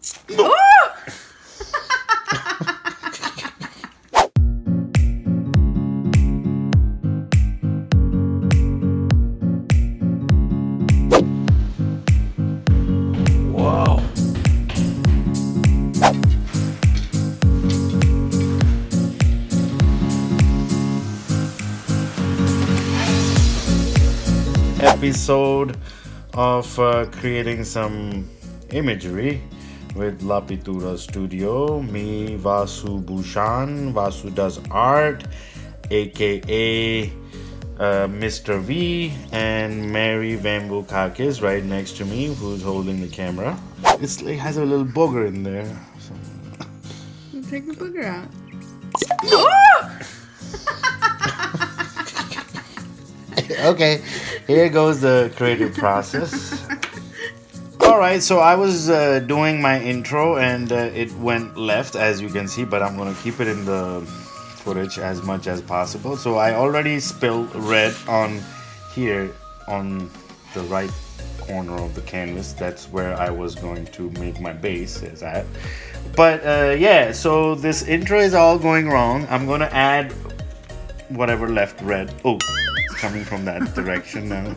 Wow. Episode of creating some imagery with La Pintura Studio. Me, Vasu Bhushan. Vasu does art, aka Mr. V, and Mary Vambukakis right next to me, who's holding the camera. It has a little booger in there. So. Take the booger out. Okay, here goes the creative process. Alright, so I was doing my intro and it went left, as you can see, but I'm going to keep it in the footage as much as possible. So I already spilled red on here on the right corner of the canvas. That's where I was going to make my base is at. But yeah, so this intro is all going wrong. I'm going to add whatever left red. Oh, it's coming from that direction now.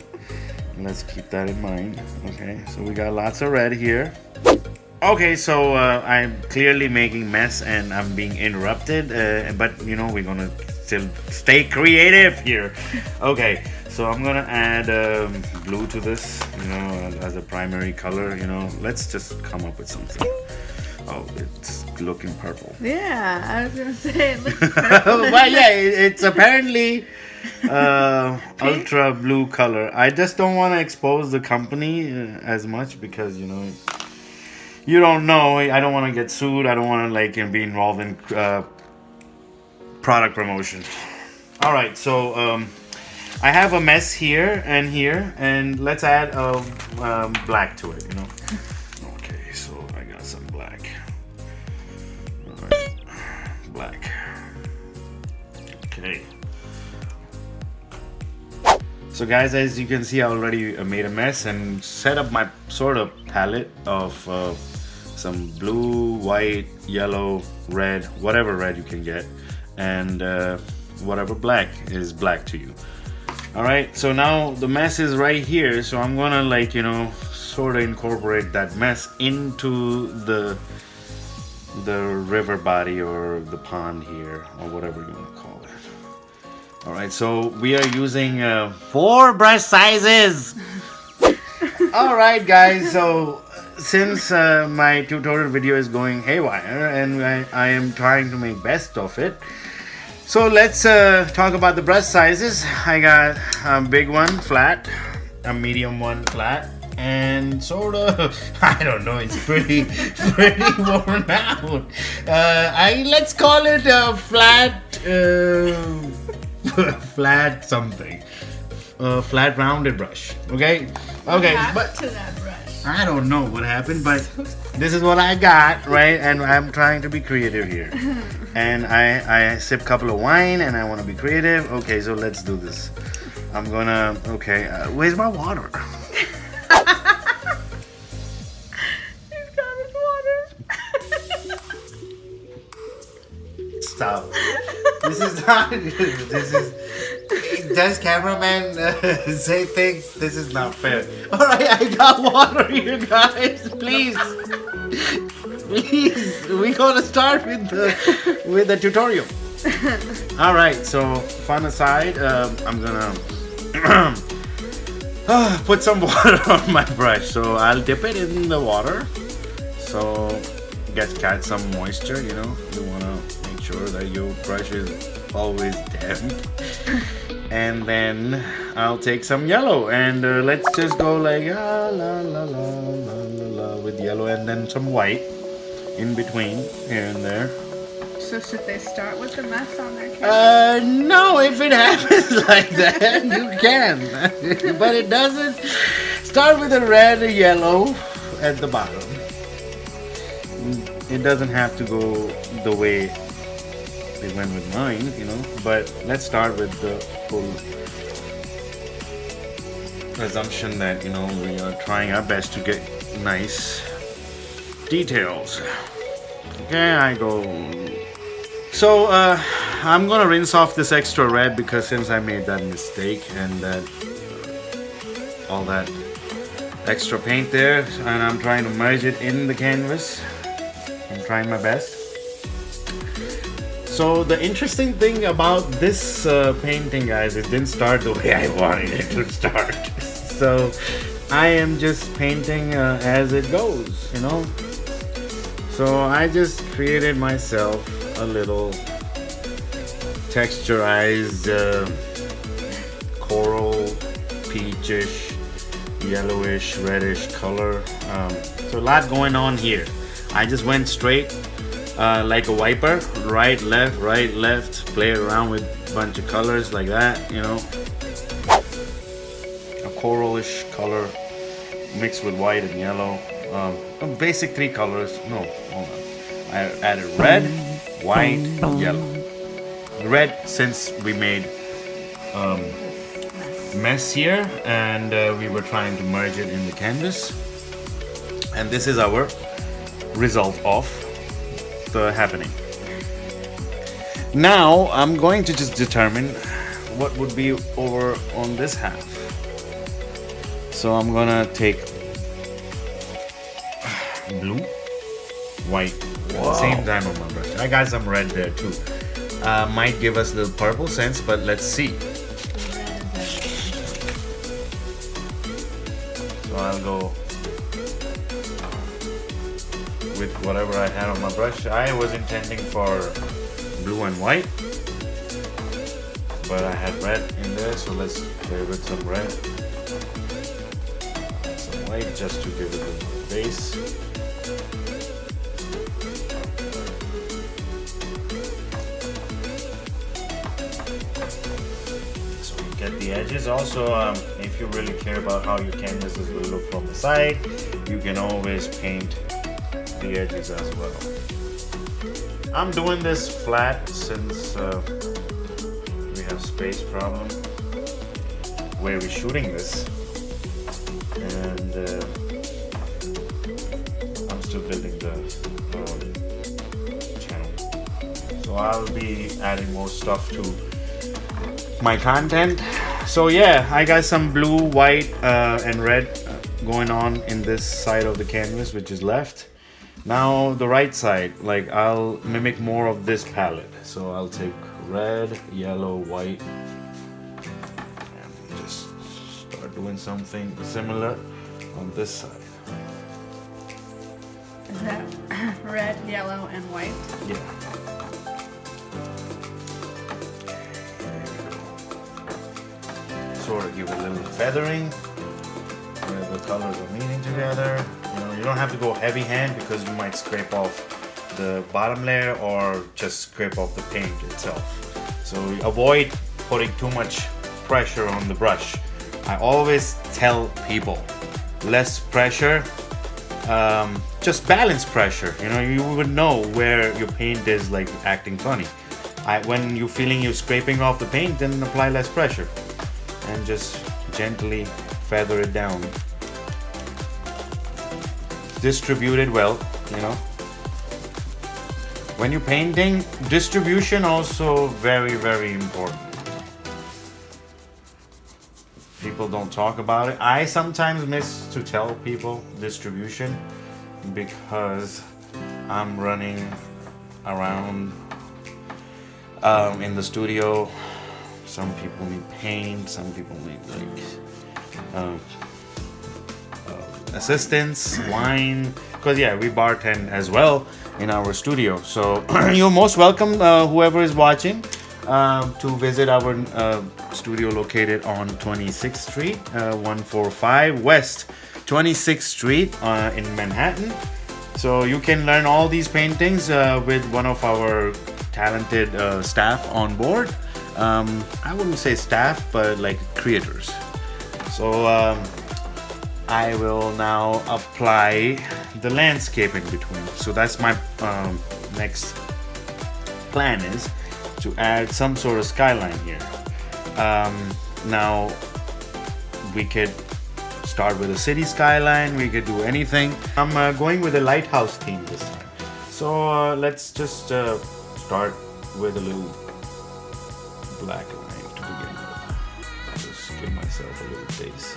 Let's keep that in mind. Okay, so we got lots of red here. Okay, so I'm clearly making mess and I'm being interrupted, but you know, we're gonna still stay creative here. Okay, so I'm gonna add blue to this, you know, as a primary color. You know, let's just come up with something. Oh, it's looking purple. Yeah, I was gonna say it looks purple. Well, yeah, it's apparently ultra blue color. I just don't want to expose the company as much because, you know, you don't know. I don't want to get sued. I don't want to like be involved in product promotion. All right, so I have a mess here, and let's add black to it, you know. Okay, so I got some black. All right, black. Okay. So guys, as you can see, I already made a mess and set up my sort of palette of some blue, white, yellow, red, whatever red you can get, and whatever black is black to you. Alright, so now the mess is right here, so I'm gonna like, you know, sort of incorporate that mess into the river body or the pond here, or whatever you want to call it. Alright, so we are using 4 brush sizes. Alright guys, so since my tutorial video is going haywire and I am trying to make best of it, so let's talk about the brush sizes. I got a big one flat, a medium one flat, and sort of, I don't know, it's pretty worn out. Let's call it a flat flat something, flat rounded brush. Okay, but to that brush. I don't know what happened, but this is what I got, right? And I'm trying to be creative here. And I sip a couple of wine and I want to be creative. Okay, so let's do this. I'm gonna, okay, where's my water? He's got his water. Stop. This is not good. This is, does cameraman say things? This is not fair. Alright, I got water here, guys. Please. Please. We're gonna start with the tutorial. Alright, so fun aside, I'm gonna put some water on my brush. So I'll dip it in the water. So catch some moisture, you know. You wanna make sure that your brush is always damp. And then I'll take some yellow and let's just go like la la la la la with yellow, and then some white in between here and there. So should they start with the mess on their canvas? No, if it happens like that, you can. But it doesn't. Start with a red or yellow at the bottom. It doesn't have to go the way it went with mine, you know. But let's start with the full assumption that, you know, we are trying our best to get nice details. Okay, I go. So I'm gonna rinse off this extra red because since I made that mistake and that all that extra paint there, and I'm trying to merge it in the canvas. I'm trying my best. So the interesting thing about this painting, guys, it didn't start the way I wanted it to start. So I am just painting as it goes, you know. So I just created myself a little texturized coral, peachish, yellowish, reddish color. So a lot going on here. I just went straight like a wiper, right, left, play around with a bunch of colors like that, you know. A coralish color mixed with white and yellow. Basic three colors. No, hold on. I added red, white, yellow. Red since we made mess here and we were trying to merge it in the canvas. And this is our result of the happening. Now I'm going to just determine what would be over on this half. So I'm gonna take blue, white at the same time on my brush. I got some red there too. Might give us a little purple sense, but let's see. So I'll go with whatever I had on my brush. I was intending for blue and white, but I had red in there, so let's play with some red, some white just to give it a base. So you get the edges. Also, if you really care about how your canvases will look from the side, you can always paint the edges as well. I'm doing this flat since we have space problem where we're shooting this, and I'm still building the channel, so I'll be adding more stuff to my content. So yeah, I got some blue, white and red going on in this side of the canvas, which is left. Now the right side, like I'll mimic more of this palette. So I'll take red, yellow, white, and just start doing something similar on this side. Is that red, yellow, and white? Yeah. Sort of give a little feathering where the colors are meeting together. You don't have to go heavy hand because you might scrape off the bottom layer or just scrape off the paint itself. So avoid putting too much pressure on the brush. I always tell people, less pressure, just balance pressure. You know, you would know where your paint is like acting funny. When you're feeling you're scraping off the paint, then apply less pressure and just gently feather it down. Distribute it well, you know. When you're painting, distribution also very, very important. People don't talk about it. I sometimes miss to tell people distribution because I'm running around in the studio. Some people need paint, some people need like assistance, wine, because yeah, we bartend as well in our studio. So you're most welcome, whoever is watching, to visit our studio located on 26th Street, 145 West 26th Street in Manhattan. So you can learn all these paintings with one of our talented staff on board. I wouldn't say staff, but like creators. So I will now apply the landscape in between. So that's my next plan, is to add some sort of skyline here. Now we could start with a city skyline. We could do anything. I'm going with a lighthouse theme this time. So let's just start with a little black line to begin with. Just give myself a little base.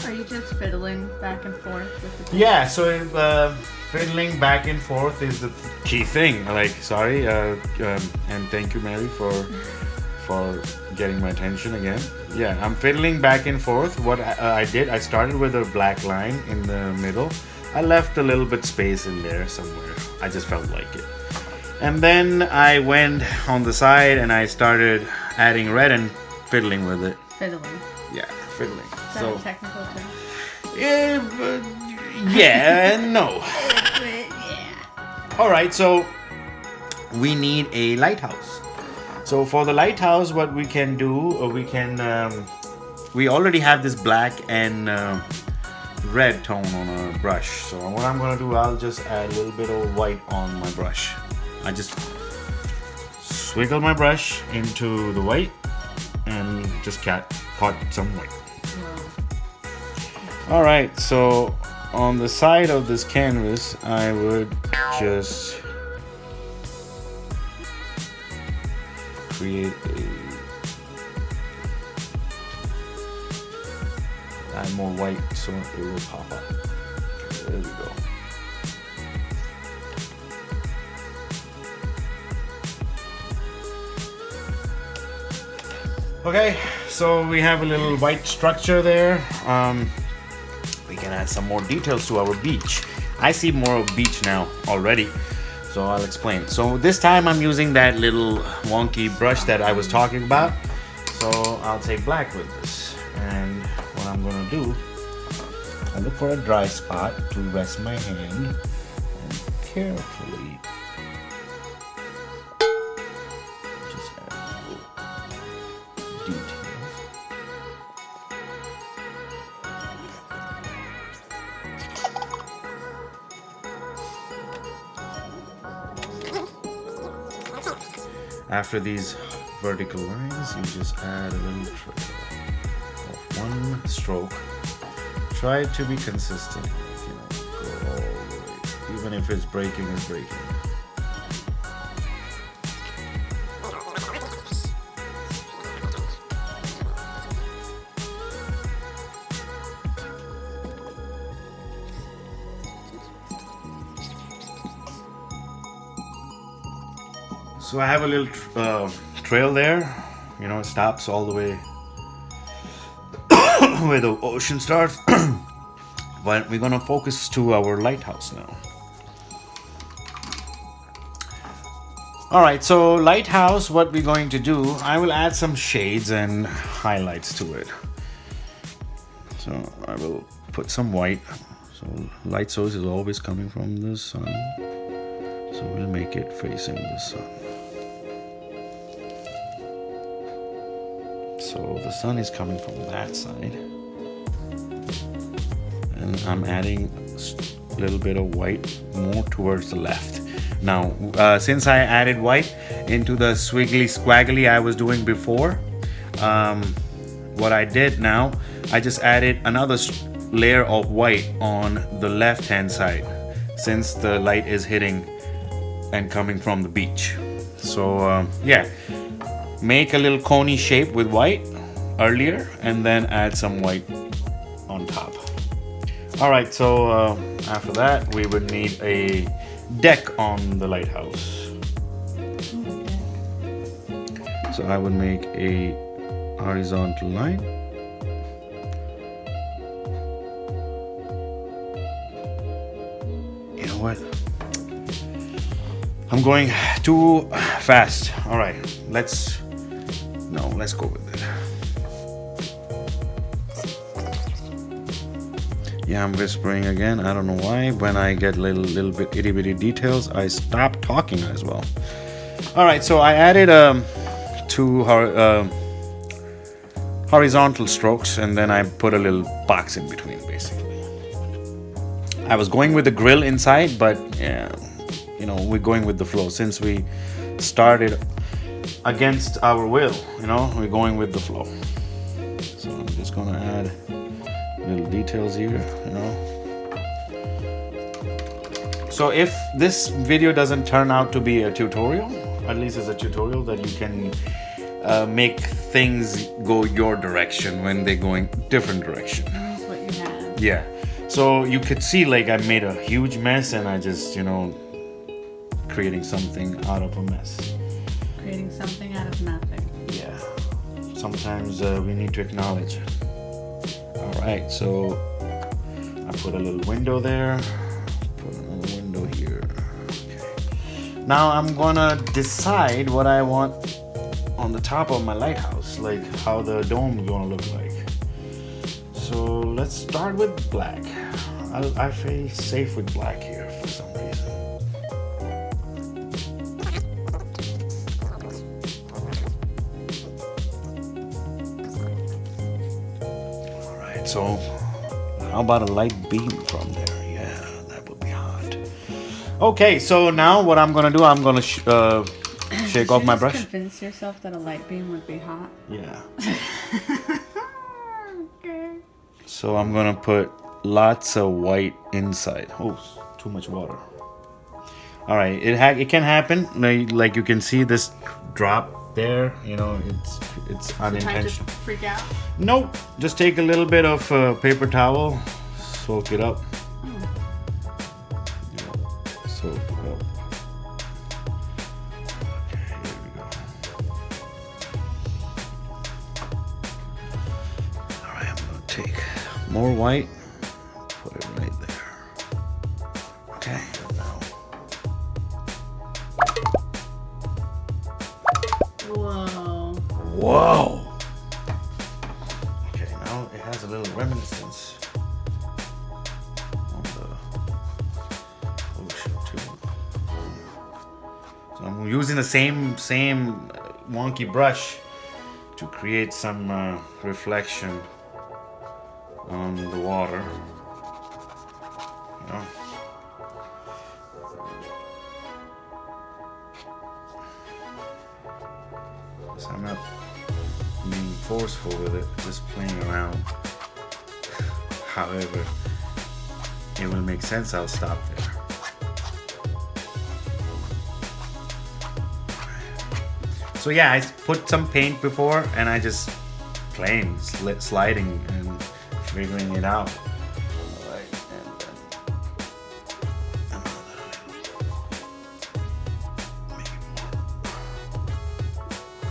Are you just fiddling back and forth with the Yeah, so fiddling back and forth is the key thing. Like, sorry, and thank you, Mary, for getting my attention again. Yeah, I'm fiddling back and forth. What I did, I started with a black line in the middle. I left a little bit space in there somewhere. I just felt like it. And then I went on the side and I started adding red and fiddling with it. fiddling? Yeah, fiddling. Is that a technical term? Yeah and no. Yeah. All right, so we need a lighthouse. So for the lighthouse, what we can do, we already have this black and red tone on our brush. So what I'm gonna do, I'll just add a little bit of white on my brush. I just swiggle my brush into the white and just pot some white. All right, so on the side of this canvas, I would just create add more white so it will pop up. Okay, there we go. Okay, so we have a little white structure there. We can add some more details to our beach. I see more of beach now already, so I'll explain. So this time I'm using that little wonky brush that I was talking about. So I'll take black with this, and what I'm gonna do, I look for a dry spot to rest my hand and carefully just add little details. After these vertical lines, you just add a little trail of one stroke. Try to be consistent, go all the way. Even if it's breaking, it's breaking. So I have a little trail there, it stops all the way where the ocean starts. But we're gonna focus to our lighthouse now. All right, so lighthouse, what we're going to do, I will add some shades and highlights to it. So I will put some white. So light source is always coming from the sun. So we'll make it facing the sun. So the sun is coming from that side. And I'm adding a little bit of white more towards the left. Now, since I added white into the squiggly squaggly I was doing before, what I did now, I just added another layer of white on the left hand side, since the light is hitting and coming from the beach. So yeah, make a little coney shape with white earlier and then add some white on top. All right, so after that we would need a deck on the lighthouse. So I would make a horizontal line. You know what? I'm going too fast. All right, let's go with it. Yeah, I'm whispering again. I don't know why. When I get little bit itty bitty details, I stop talking as well. All right, so I added two horizontal strokes, and then I put a little box in between, basically. I was going with the grill inside, but yeah, you know, we're going with the flow since we started against our will. You know, we're going with the flow. So I'm just gonna add little details here, you know. So if this video doesn't turn out to be a tutorial, at least it's a tutorial that you can make things go your direction when they're going different direction. That's what you have. Yeah. So you could see like I made a huge mess and I just, you know, creating something out of a mess. Creating something out of nothing. Yeah. Sometimes we need to acknowledge. All right. So I put a little window there. Put another window here. Okay. Now I'm gonna decide what I want on the top of my lighthouse, like how the dome is gonna look like. So let's start with black. I feel safe with black here for some reason. All right, so how about a light beam from there? Yeah, that would be hot. Okay, so now what I'm gonna do, I'm gonna shake off my brush. Convince yourself that a light beam would be hot. Yeah. Okay. So I'm gonna put lots of white inside. Oh, too much water. All right, it can happen. Like you can see this drop there. You know, it's Time to unintentional. freak out. Nope. Just take a little bit of paper towel, soak it up. Yeah, soak it up. Okay, here we go. All right, I'm gonna take more white. Put it right there. Okay, now. Whoa. Whoa! Okay, now it has a little reminiscence on the ocean too. So I'm using the same wonky brush to create some reflection on the water. You know? So I'm not being forceful with it, just playing around. However, it will make sense, I'll stop there. So yeah, I put some paint before and I just playing, sliding and figuring it out. Alright, and then make it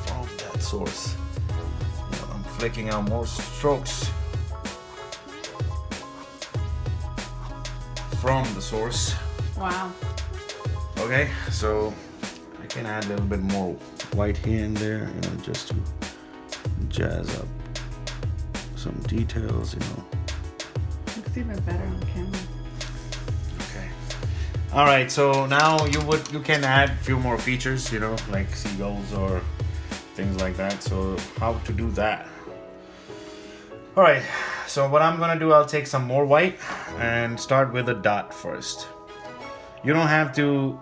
more from that source. You know, I'm flicking out more strokes from the source. Wow. Okay, so I can add a little bit more white here and there, you know, just to jazz up some details, you know. Looks even better on camera. Okay. All right, so now you can add a few more features, you know, like seagulls or things like that. So how to do that? All right, so what I'm gonna do, I'll take some more white and start with a dot first. You don't have to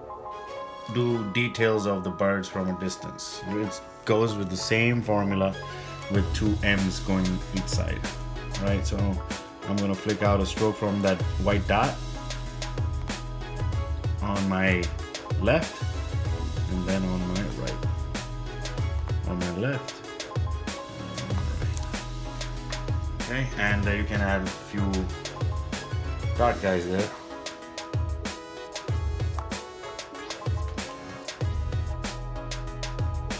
do details of the birds from a distance. It goes with the same formula with two M's going each side. All right, so I'm gonna flick out a stroke from that white dot on my left and then on my right. On my left. And on my right. Okay, and you can add a few dot guys there.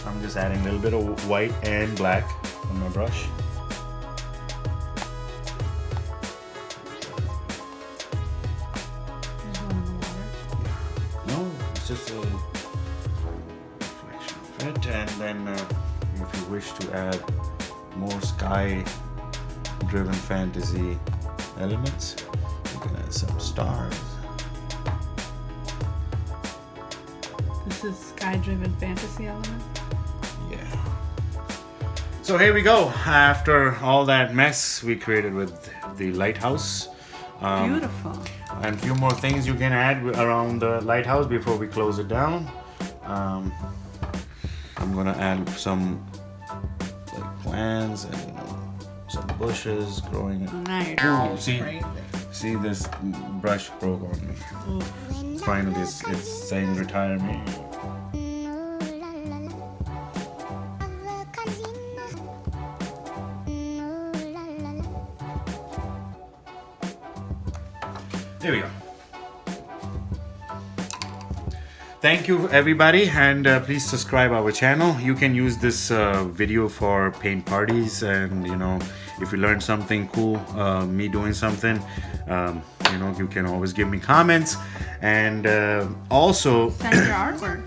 I'm just adding a little bit of white and black on my brush. There's one in the water. No, it's just a reflection of it. And then if you wish to add more sky-driven fantasy elements, you can add some stars. This is sky-driven fantasy element. Yeah. So here we go. After all that mess we created with the lighthouse. Beautiful. And a few more things you can add around the lighthouse before we close it down. I'm gonna add some like plants and some bushes growing. Now you're Ooh, see, crazy. see this brush broke on me. Finally, it's saying retire me. There we go. Thank you everybody, and please subscribe our channel. You can use this video for paint parties, and you know, if you learned something cool, me doing something, you know, you can always give me comments, and also Send your artwork.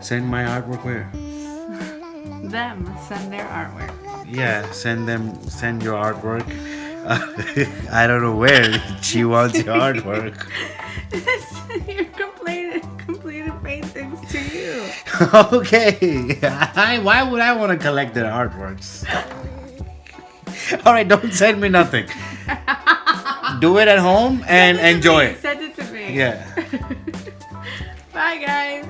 send my artwork where? Them send their artwork. Yeah, send your artwork. I don't know where she wants your artwork. Your completed paintings to you. Okay. Why would I want to collect their artworks? Alright, don't send me nothing. Do it at home and enjoy it. Send it to me. Yeah. Bye, guys.